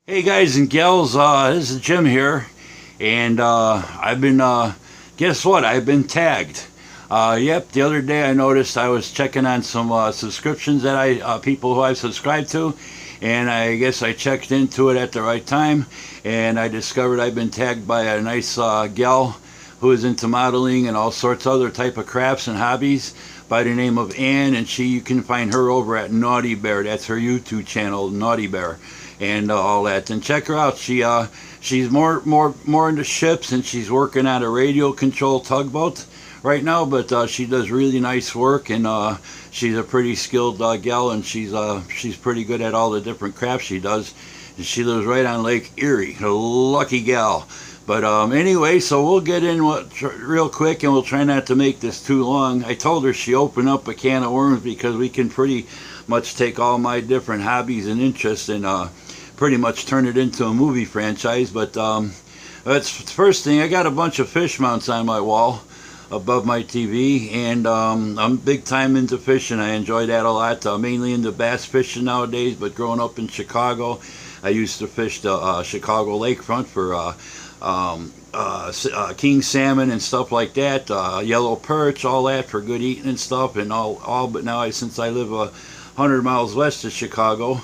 Hey guys and gals, this is Jim here, and I've been, guess what? I've been tagged. Yep, the other day I noticed I was checking on some subscriptions that people who I've subscribed to, and I guess I checked into it at the right time, and I discovered I've been tagged by a nice gal who is into modeling and all sorts of other type of crafts and hobbies by the name of Ann, and you can find her over at Nautibear. That's her YouTube channel, Nautibear, and all that. And check her out. She's more into ships, and she's working on a radio control tugboat right now. But she does really nice work, and she's a pretty skilled gal, and she's pretty good at all the different crafts she does. And she lives right on Lake Erie. A lucky gal. But anyway, so we'll get in real quick, and we'll try not to make this too long. I told her she opened up a can of worms, because we can pretty much take all my different hobbies and interests and pretty much turn it into a movie franchise. But that's the first thing. I got a bunch of fish mounts on my wall above my TV, and I'm big time into fishing. I enjoy that a lot, mainly into bass fishing nowadays, but growing up in Chicago, I used to fish the Chicago lakefront for king salmon and stuff like that, yellow perch, all that for good eating and stuff, and all. But now, since I live 100 miles west of Chicago,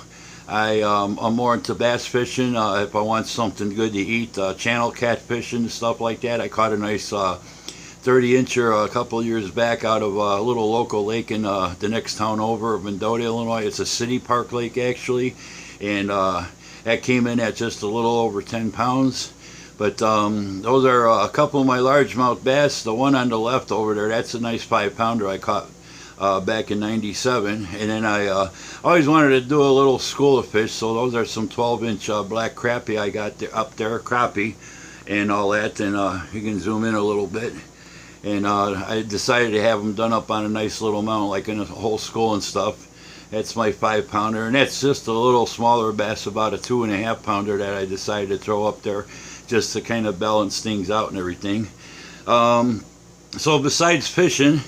I'm more into bass fishing. If I want something good to eat, channel catfishing and stuff like that. I caught a nice 30-incher a couple years back out of a little local lake in the next town over of Mendota, Illinois. It's a city park lake, actually, and that came in at just a little over 10 pounds. But those are a couple of my largemouth bass. The one on the left over there, that's a nice 5-pounder I caught back in '97. And then I always wanted to do a little school of fish, so those are some 12-inch black crappie I got up there, crappie and all that. And you can zoom in a little bit. And I decided to have them done up on a nice little mount, like in a whole school and stuff. That's my 5-pounder, and that's just a little smaller bass, about a 2.5-pounder that I decided to throw up there, just to kind of balance things out and everything. So besides fishing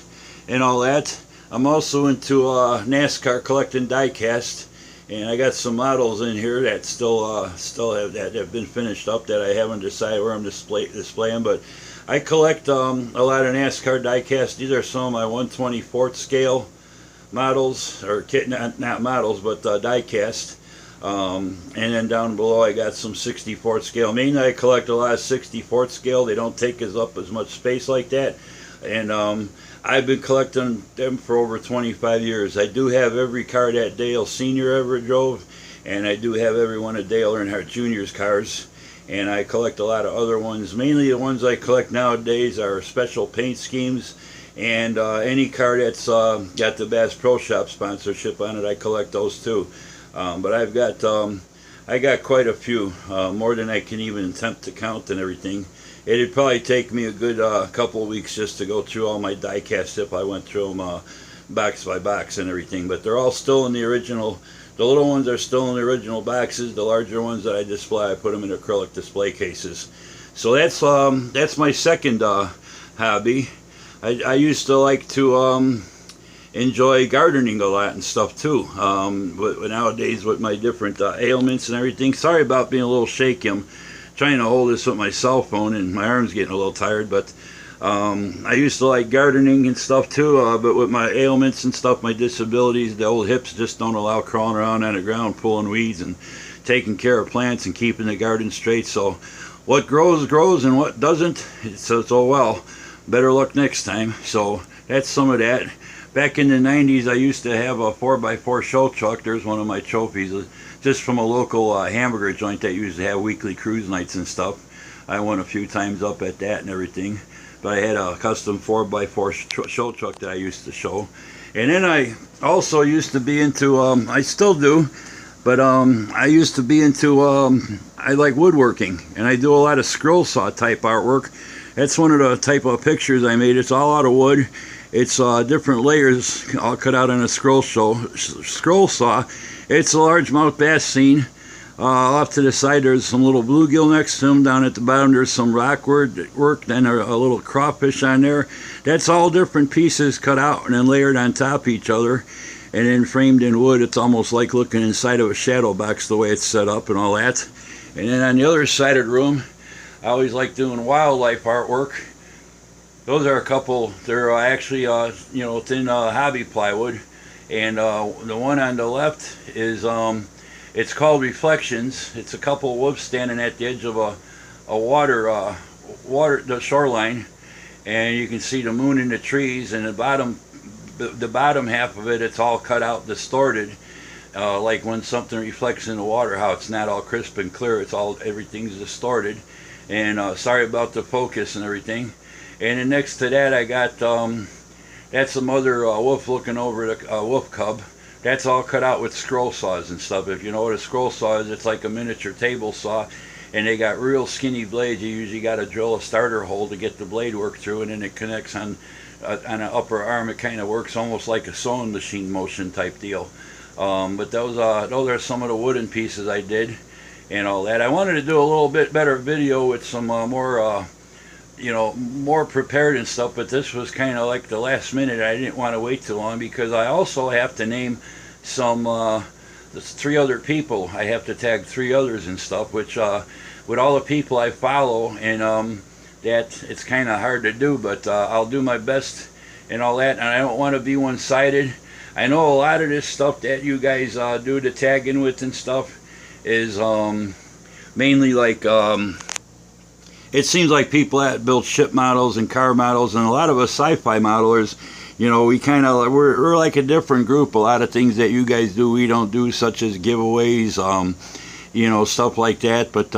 and all that, I'm also into NASCAR, collecting die-cast, and I got some models in here that still have been finished up that I haven't decided where I'm displaying. But I collect a lot of NASCAR die-cast. These are some of my 1/24th scale models, or not models, but die-cast. And then down below I got some 64th scale. Mainly I collect a lot of 64th scale. They don't take up as much space like that, and I've been collecting them for over 25 years. I do have every car that Dale Sr. ever drove, and I do have every one of Dale Earnhardt Jr.'s cars, and I collect a lot of other ones. Mainly the ones I collect nowadays are special paint schemes, and any car that's got the Bass Pro Shop sponsorship on it, I collect those too. But I got quite a few, more than I can even attempt to count and everything. It'd probably take me a good couple of weeks just to go through all my die-cast if I went through them box by box and everything. But they're all still in the original. The little ones are still in the original boxes. The larger ones that I display, I put them in acrylic display cases. So that's my second hobby. I used to like to enjoy gardening a lot and stuff too. But nowadays with my different ailments and everything, sorry about being a little shaky. I'm trying to hold this with my cell phone and my arm's getting a little tired. But I used to like gardening and stuff too, but with my ailments and stuff, my disabilities, the old hips just don't allow crawling around on the ground pulling weeds and taking care of plants and keeping the garden straight. So what grows grows, and what doesn't, so well, better luck next time. So that's some of that. Back in the 90s, I used to have a 4x4 show truck. There's one of my trophies, just from a local hamburger joint that used to have weekly cruise nights and stuff. I won a few times up at that and everything. But I had a custom 4x4 show truck that I used to show. And then I also used to be into, I still do, but I used to be into, I like woodworking. And I do a lot of scroll saw type artwork. That's one of the type of pictures I made. It's all out of wood. It's different layers all cut out on a scroll saw. It's a largemouth bass scene. Off to the side there's some little bluegill next to them. Down at the bottom there's some rock work, then a little crawfish on there. That's all different pieces cut out and then layered on top of each other. and then framed in wood. It's almost like looking inside of a shadow box the way it's set up and all that. And then on the other side of the room, I always like doing wildlife artwork. Those are a couple, they're actually, you know, thin hobby plywood. And the one on the left is, it's called Reflections. It's a couple of wolves standing at the edge of a the shoreline. And you can see the moon in the trees, and the bottom half of it, it's all cut out, distorted. Like when something reflects in the water, how it's not all crisp and clear, everything's distorted. And sorry about the focus and everything. And then next to that, I got that's the mother wolf looking over the wolf cub. That's all cut out with scroll saws and stuff. If you know what a scroll saw is, it's like a miniature table saw, and they got real skinny blades. You usually got to drill a starter hole to get the blade worked through, and then it connects on an upper arm. It kind of works almost like a sewing machine motion type deal. But those are some of the wooden pieces I did and all that. I wanted to do a little bit better video with some more you know, more prepared and stuff, but this was kind of like the last minute. I didn't want to wait too long because I also have to name some there's 3 other people. I have to tag 3 others and stuff, which with all the people I follow, and that it's kind of hard to do, but I'll do my best and all that. And I don't want to be one-sided. I know a lot of this stuff that you guys do the tagging with and stuff is mainly like it seems like people that build ship models and car models, and a lot of us sci-fi modelers, you know, we're like a different group. A lot of things that you guys do we don't do, such as giveaways, you know, stuff like that. But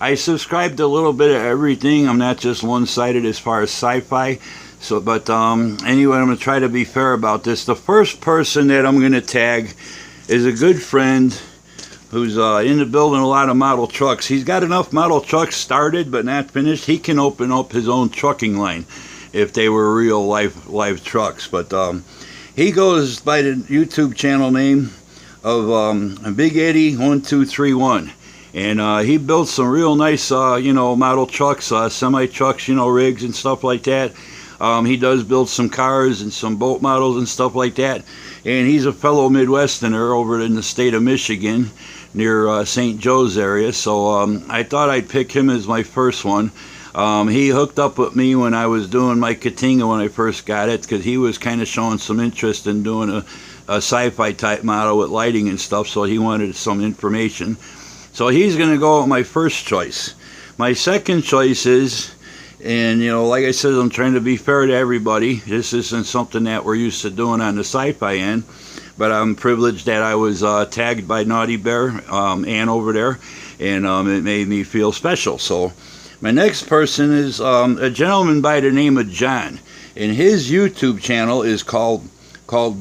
I subscribe to a little bit of everything. I'm not just one-sided as far as sci-fi. So, but anyway, I'm going to try to be fair about this. The first person that I'm going to tag is a good friend who's into building a lot of model trucks. He's got enough model trucks started but not finished. He can open up his own trucking line if they were real live trucks. But he goes by the YouTube channel name of Big Eddie 1231, and he built some real nice you know, model trucks, semi trucks, you know, rigs and stuff like that. He does build some cars and some boat models and stuff like that. And he's a fellow Midwesterner over in the state of Michigan, near St. Joe's area. So I thought I'd pick him as my first one. He hooked up with me when I was doing my Katinga when I first got it, because he was kind of showing some interest in doing a sci-fi type model with lighting and stuff, so he wanted some information. So he's going to go with my first choice. My second choice is, and you know, like I said, I'm trying to be fair to everybody. This isn't something that we're used to doing on the sci-fi end, but I'm privileged that I was tagged by Nautibear, Ann over there, and it made me feel special. So my next person is a gentleman by the name of John, and his YouTube channel is called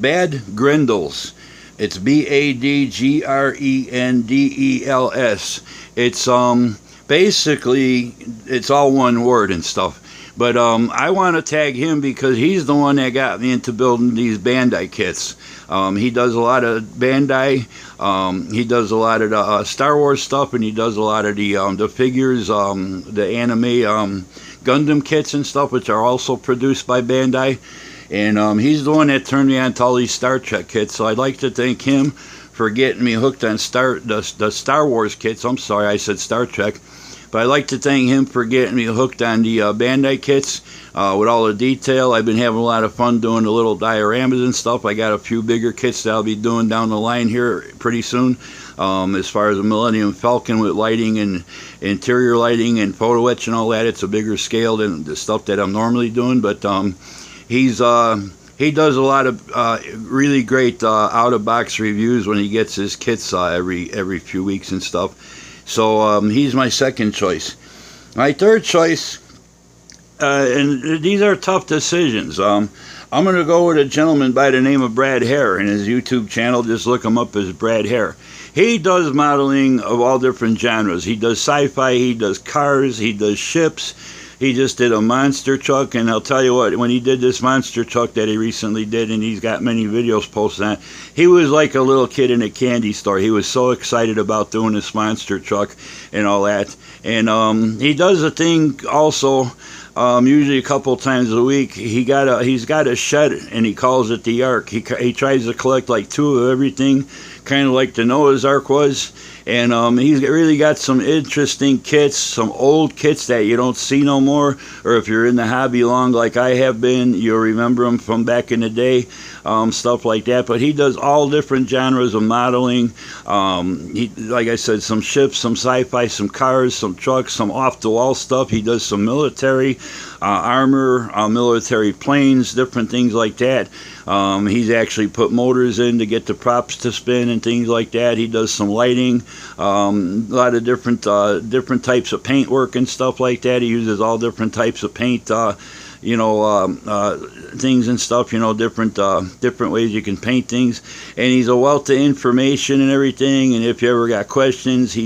Bad Grendels. It's BADGRENDELS. It's basically, it's all one word and stuff. But I want to tag him because he's the one that got me into building these Bandai kits. He does a lot of Bandai. He does a lot of the Star Wars stuff, and he does a lot of the figures, the anime Gundam kits and stuff, which are also produced by Bandai. And he's the one that turned me on to all these Star Trek kits. So I'd like to thank him for getting me hooked on the Star Wars kits. I'm sorry, I said Star Trek. But I'd like to thank him for getting me hooked on the Bandai kits with all the detail. I've been having a lot of fun doing the little dioramas and stuff. I got a few bigger kits that I'll be doing down the line here pretty soon. As far as the Millennium Falcon with lighting and interior lighting and photo etch and all that, it's a bigger scale than the stuff that I'm normally doing. But he does a lot of really great out-of-box reviews when he gets his kits every few weeks and stuff. So he's my second choice. My third choice, and these are tough decisions. I'm going to go with a gentleman by the name of Brad Hare, and his YouTube channel, just look him up as Brad Hare. He does modeling of all different genres. He does sci-fi, he does cars, he does ships. He just did a monster truck, and I'll tell you what, when he did this monster truck that he recently did, and he's got many videos posted on, he was like a little kid in a candy store. He was so excited about doing this monster truck and all that. And he does a thing also, usually a couple times a week. He's got a shed, and he calls it the Ark. He tries to collect like 2 of everything, kind of like the Noah's Ark was. And he's really got some interesting kits, some old kits that you don't see no more, or if you're in the hobby long like I have been, you'll remember them from back in the day, stuff like that. But he does all different genres of modeling. Like I said, some ships, some sci-fi, some cars, some trucks, some off-the-wall stuff. He does some military armor, military planes, different things like that. He's actually put motors in to get the props to spin and things like that. He does some lighting, a lot of different types of paint work and stuff like that. He uses all different types of paint, things and stuff, different ways you can paint things. And he's a wealth of information and everything. And if you ever got questions, he